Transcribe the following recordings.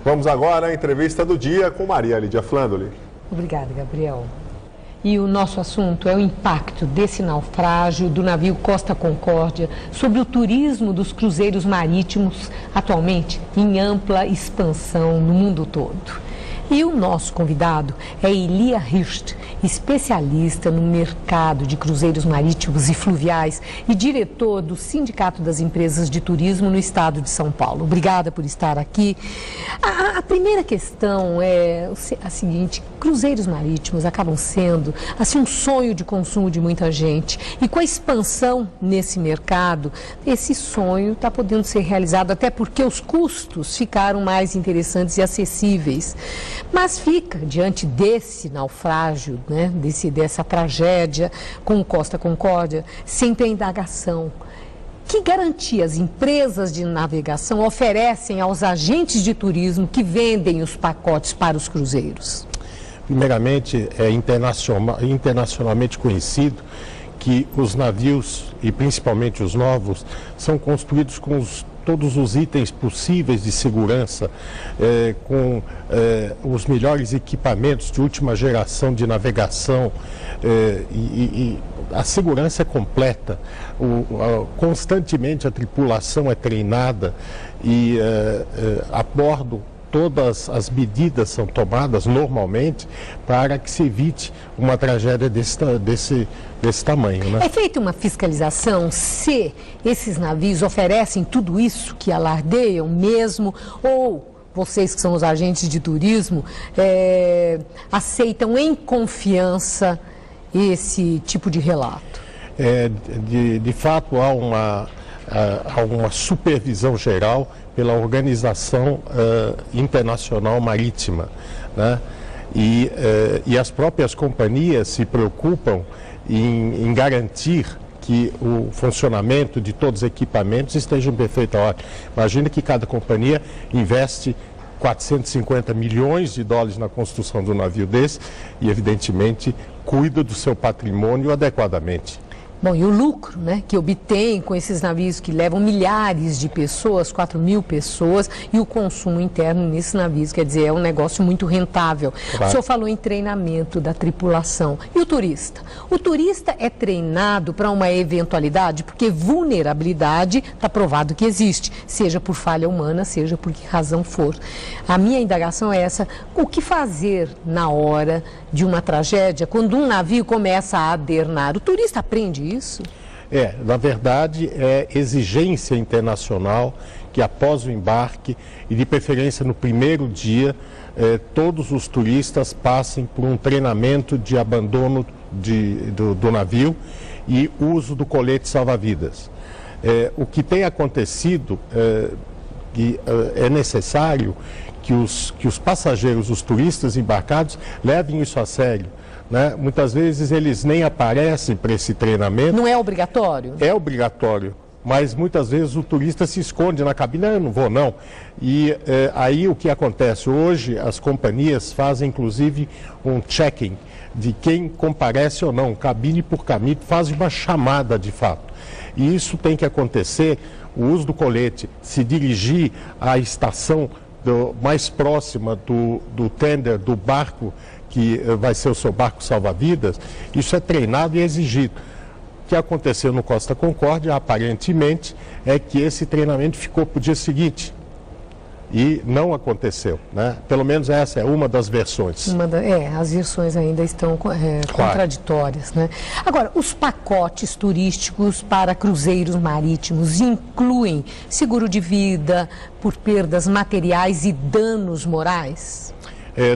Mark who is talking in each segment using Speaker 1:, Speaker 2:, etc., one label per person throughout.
Speaker 1: Vamos agora à entrevista do dia com Maria Lídia Flandoli.
Speaker 2: Obrigada, Gabriel. E o nosso assunto é o impacto desse naufrágio do navio Costa Concórdia sobre o turismo dos cruzeiros marítimos, atualmente em ampla expansão no mundo todo. E o nosso convidado é Elia Hirst, especialista no mercado de cruzeiros marítimos e fluviais e diretor do Sindicato das Empresas de Turismo no estado de São Paulo. Obrigada por estar aqui. A primeira questão é a seguinte: cruzeiros marítimos acabam sendo assim um sonho de consumo de muita gente, e com a expansão nesse mercado, esse sonho está podendo ser realizado, até porque os custos ficaram mais interessantes e acessíveis. Mas fica, diante desse naufrágio, né, dessa tragédia com o Costa Concórdia, sempre a indagação. Que garantias empresas de navegação oferecem aos agentes de turismo que vendem os pacotes para os cruzeiros?
Speaker 3: Primeiramente, é internacionalmente conhecido que os navios, e principalmente os novos, são construídos com todos os itens possíveis de segurança, com os melhores equipamentos de última geração de navegação, e a segurança é completa. Constantemente a tripulação é treinada e a bordo todas as medidas são tomadas normalmente para que se evite uma tragédia desse tamanho, né?
Speaker 2: É feita uma fiscalização se esses navios oferecem tudo isso que alardeiam mesmo, ou vocês que são os agentes de turismo aceitam em confiança esse tipo de relato?
Speaker 3: De fato, há uma supervisão geral pela Organização Internacional Marítima, né? E as próprias companhias se preocupam em garantir que o funcionamento de todos os equipamentos esteja em perfeita ordem. Imagina que cada companhia investe 450 milhões de dólares na construção de um navio desse e, evidentemente, cuida do seu patrimônio adequadamente.
Speaker 2: Bom, e o lucro, né, que obtém com esses navios que levam milhares de pessoas, 4.000 pessoas, e o consumo interno nesses navios, quer dizer, é um negócio muito rentável. Claro. O senhor falou em treinamento da tripulação. E o turista? O turista é treinado para uma eventualidade, porque vulnerabilidade está provado que existe, seja por falha humana, seja por que razão for. A minha indagação é essa: o que fazer na hora de uma tragédia, quando um navio começa a adernar? O turista aprende isso?
Speaker 3: Na verdade, é exigência internacional que após o embarque, e de preferência no primeiro dia, todos os turistas passem por um treinamento de abandono do navio e uso do colete salva-vidas. O que tem acontecido, é necessário que os passageiros, os turistas embarcados, levem isso a sério, né? Muitas vezes eles nem aparecem para esse treinamento.
Speaker 2: Não é obrigatório?
Speaker 3: É obrigatório, mas muitas vezes o turista se esconde na cabine: eu não vou não. E aí o que acontece? Hoje as companhias fazem inclusive um check-in de quem comparece ou não, cabine por cabine, fazem uma chamada de fato. E isso tem que acontecer, o uso do colete, se dirigir à estação mais próxima do tender, do barco, que vai ser o seu barco salva-vidas. Isso é treinado e exigido. O que aconteceu no Costa Concórdia, aparentemente, é que esse treinamento ficou para o dia seguinte. E não aconteceu, né? Pelo menos essa é uma das versões.
Speaker 2: As versões ainda estão contraditórias, né? Agora, os pacotes turísticos para cruzeiros marítimos incluem seguro de vida por perdas materiais e danos morais?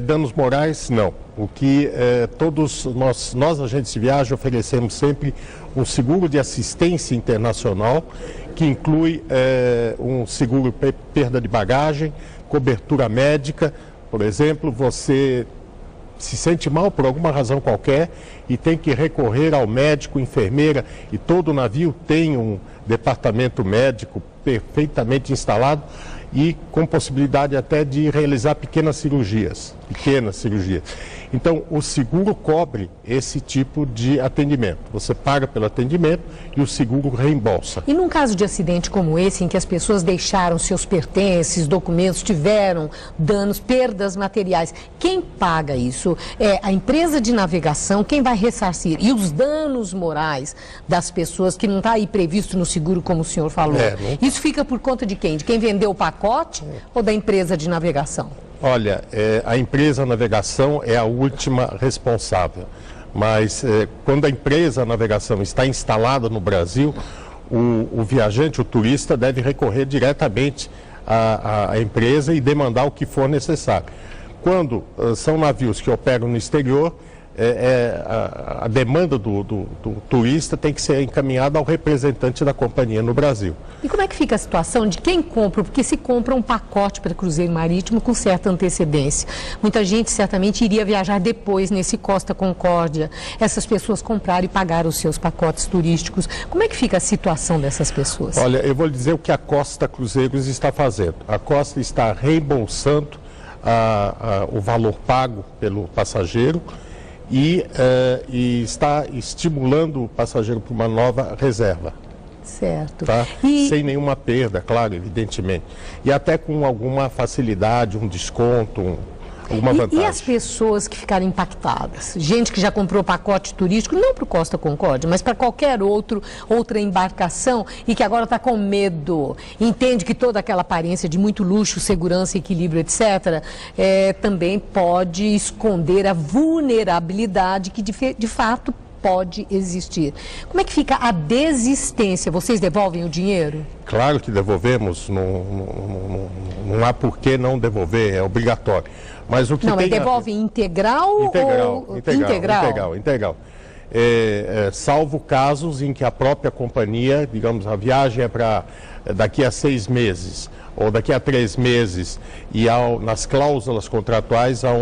Speaker 3: Danos morais, não. O que todos nós agentes de viagem oferecemos sempre um seguro de assistência internacional, que inclui um seguro perda de bagagem, cobertura médica. Por exemplo, você se sente mal por alguma razão qualquer e tem que recorrer ao médico, enfermeira, e todo navio tem um departamento médico perfeitamente instalado e com possibilidade até de realizar pequenas cirurgias. pequenas cirurgias. Então, o seguro cobre esse tipo de atendimento. Você paga pelo atendimento e o seguro reembolsa.
Speaker 2: E num caso de acidente como esse, em que as pessoas deixaram seus pertences, documentos, tiveram danos, perdas materiais, quem paga isso? É a empresa de navegação, quem vai ressarcir? E os danos morais das pessoas, que não está aí previsto no seguro, como o senhor falou? Isso fica por conta de quem? De quem vendeu o pacote ou da empresa de navegação?
Speaker 3: Olha, a empresa navegação é a última responsável, mas quando a empresa navegação está instalada no Brasil, o viajante, o turista, deve recorrer diretamente à empresa e demandar o que for necessário. Quando são navios que operam no exterior, a demanda do turista tem que ser encaminhada ao representante da companhia no Brasil.
Speaker 2: E como é que fica a situação de quem compra? Porque se compra um pacote para cruzeiro marítimo com certa antecedência. Muita gente certamente iria viajar depois nesse Costa Concórdia. Essas pessoas compraram e pagaram os seus pacotes turísticos. Como é que fica a situação dessas pessoas?
Speaker 3: Olha, eu vou lhe dizer o que a Costa Cruzeiros está fazendo. A Costa está reembolsando o valor pago pelo passageiro e está estimulando o passageiro para uma nova reserva.
Speaker 2: Certo.
Speaker 3: Tá? Sem nenhuma perda, claro, evidentemente. E até com alguma facilidade, um desconto, alguma vantagem.
Speaker 2: E as pessoas que ficaram impactadas? Gente que já comprou pacote turístico, não para o Costa Concórdia, mas para qualquer outra embarcação e que agora está com medo, entende que toda aquela aparência de muito luxo, segurança, equilíbrio, etc., também pode esconder a vulnerabilidade que de fato pode existir. Como é que fica a desistência? Vocês devolvem o dinheiro?
Speaker 3: Claro que devolvemos, não há por que não devolver, é obrigatório. Mas o que
Speaker 2: mas devolve integral ou...
Speaker 3: Integral. Salvo casos em que a própria companhia, digamos, a viagem é para daqui a 6 meses ou daqui a 3 meses e nas cláusulas contratuais há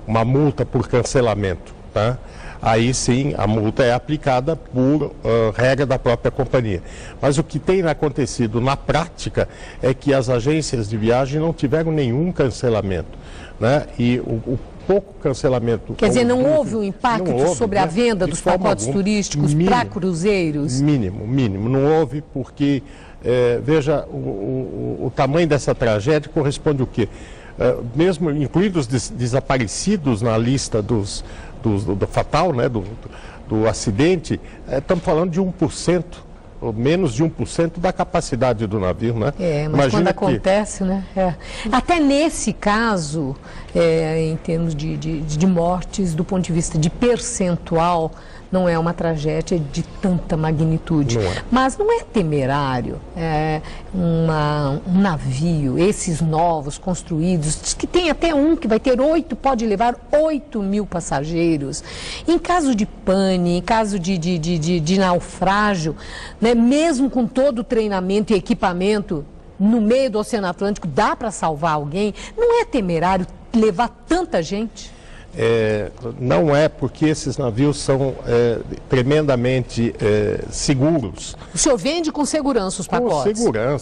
Speaker 3: uma multa por cancelamento, tá? Aí sim a multa é aplicada por regra da própria companhia. Mas o que tem acontecido na prática é que as agências de viagem não tiveram nenhum cancelamento, né? E o pouco cancelamento...
Speaker 2: Quer dizer, não houve um impacto sobre a venda dos pacotes turísticos para cruzeiros?
Speaker 3: Mínimo. Não houve porque, veja, o tamanho dessa tragédia corresponde ao quê? Mesmo incluídos os desaparecidos na lista do fatal, né, do acidente, estamos falando de 1%, ou menos de 1% da capacidade do navio, né?
Speaker 2: Mas imagina quando acontece, né? Até nesse caso, em termos de mortes, do ponto de vista de percentual, não é uma tragédia de tanta magnitude. Mas não é temerário um navio, esses novos construídos, diz que tem até um que vai ter pode levar 8.000 passageiros. Em caso de pane, em caso de naufrágio, né, mesmo com todo o treinamento e equipamento, no meio do Oceano Atlântico, dá para salvar alguém? Não é temerário levar tanta gente?
Speaker 3: Não é, porque esses navios são tremendamente seguros.
Speaker 2: O senhor vende com segurança os pacotes?
Speaker 3: Com segurança.